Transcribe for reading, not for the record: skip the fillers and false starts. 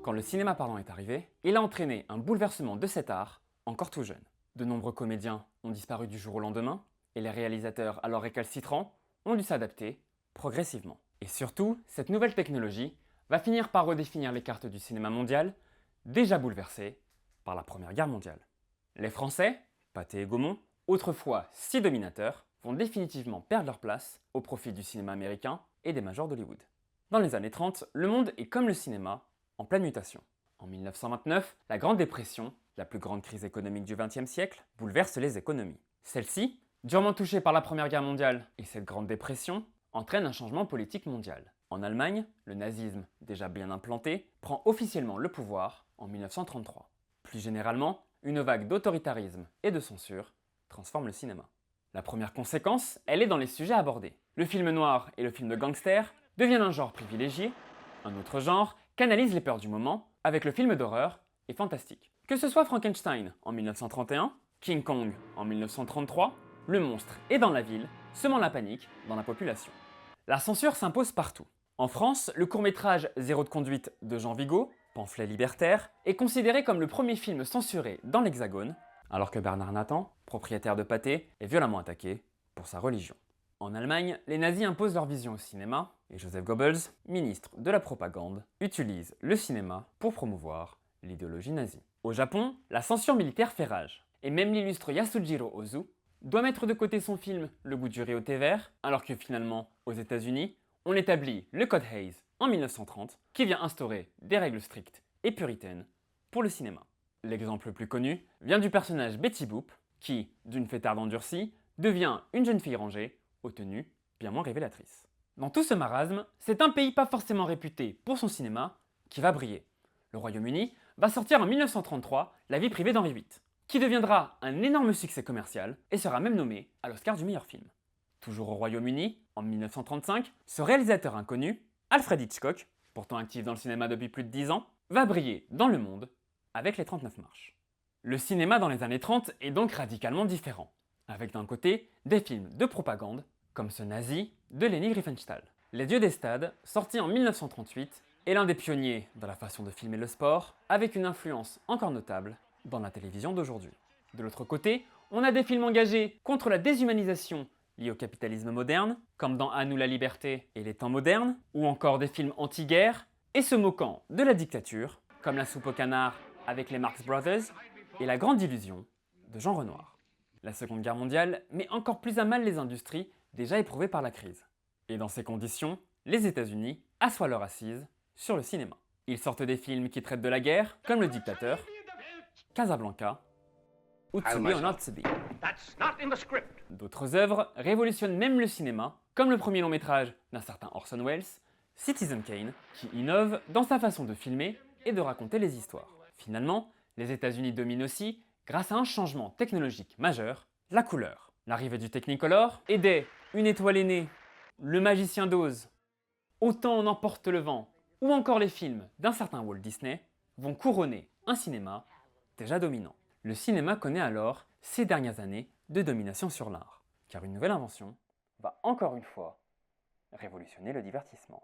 Quand le cinéma parlant est arrivé, il a entraîné un bouleversement de cet art encore tout jeune. De nombreux comédiens ont disparu du jour au lendemain, et les réalisateurs alors récalcitrants ont dû s'adapter progressivement. Et surtout, cette nouvelle technologie va finir par redéfinir les cartes du cinéma mondial, déjà bouleversées par la Première Guerre mondiale. Les Français, Pathé et Gaumont, autrefois si dominateurs, vont définitivement perdre leur place au profit du cinéma américain et des majors d'Hollywood. Dans les années 30, le monde est comme le cinéma, en pleine mutation. En 1929, la Grande Dépression, la plus grande crise économique du XXe siècle, bouleverse les économies. Celle-ci, durement touchée par la Première Guerre mondiale et cette Grande Dépression, entraîne un changement politique mondial. En Allemagne, le nazisme, déjà bien implanté, prend officiellement le pouvoir en 1933. Plus généralement, une vague d'autoritarisme et de censure transforme le cinéma. La première conséquence, elle est dans les sujets abordés. Le film noir et le film de gangster deviennent un genre privilégié. Un autre genre canalise les peurs du moment avec le film d'horreur et fantastique. Que ce soit Frankenstein en 1931, King Kong en 1933, le monstre est dans la ville, semant la panique dans la population. La censure s'impose partout. En France, le court-métrage Zéro de conduite de Jean Vigo, pamphlet libertaire, est considéré comme le premier film censuré dans l'Hexagone, alors que Bernard Nathan, propriétaire de Pathé, est violemment attaqué pour sa religion. En Allemagne, les nazis imposent leur vision au cinéma, et Joseph Goebbels, ministre de la propagande, utilise le cinéma pour promouvoir l'idéologie nazie. Au Japon, la censure militaire fait rage, et même l'illustre Yasujiro Ozu doit mettre de côté son film Le goût du riz au thé vert, alors que finalement, aux États-Unis, on établit le Code Hays en 1930, qui vient instaurer des règles strictes et puritaines pour le cinéma. L'exemple le plus connu vient du personnage Betty Boop, qui, d'une fêtarde endurcie, devient une jeune fille rangée, aux tenues bien moins révélatrices. Dans tout ce marasme, c'est un pays pas forcément réputé pour son cinéma qui va briller. Le Royaume-Uni va sortir en 1933 La vie privée d'Henri VIII, qui deviendra un énorme succès commercial et sera même nommé à l'Oscar du meilleur film. Toujours au Royaume-Uni, en 1935, ce réalisateur inconnu, Alfred Hitchcock, pourtant actif dans le cinéma depuis plus de 10 ans, va briller dans le monde avec les 39 marches. Le cinéma dans les années 30 est donc radicalement différent, avec d'un côté des films de propagande, comme ce nazi de Leni Riefenstahl. Les Dieux des stades, sorti en 1938, est l'un des pionniers dans la façon de filmer le sport, avec une influence encore notable dans la télévision d'aujourd'hui. De l'autre côté, on a des films engagés contre la déshumanisation liée au capitalisme moderne, comme dans À nous la liberté et les temps modernes, ou encore des films anti-guerre, et se moquant de la dictature, comme La soupe au canard avec les Marx Brothers et La grande illusion de Jean Renoir. La Seconde Guerre mondiale met encore plus à mal les industries déjà éprouvées par la crise. Et dans ces conditions, les États-Unis assoient leur assise sur le cinéma. Ils sortent des films qui traitent de la guerre, comme Le Dictateur, Casablanca ou To Be or Not to Be. D'autres œuvres révolutionnent même le cinéma, comme le premier long métrage d'un certain Orson Welles, Citizen Kane, qui innove dans sa façon de filmer et de raconter les histoires. Finalement, les États-Unis dominent aussi grâce à un changement technologique majeur, la couleur. L'arrivée du Technicolor et des Une étoile est née, Le magicien d'Oz, Autant en emporte le vent, ou encore les films d'un certain Walt Disney vont couronner un cinéma déjà dominant. Le cinéma connaît alors ces dernières années de domination sur l'art, car une nouvelle invention va encore une fois révolutionner le divertissement.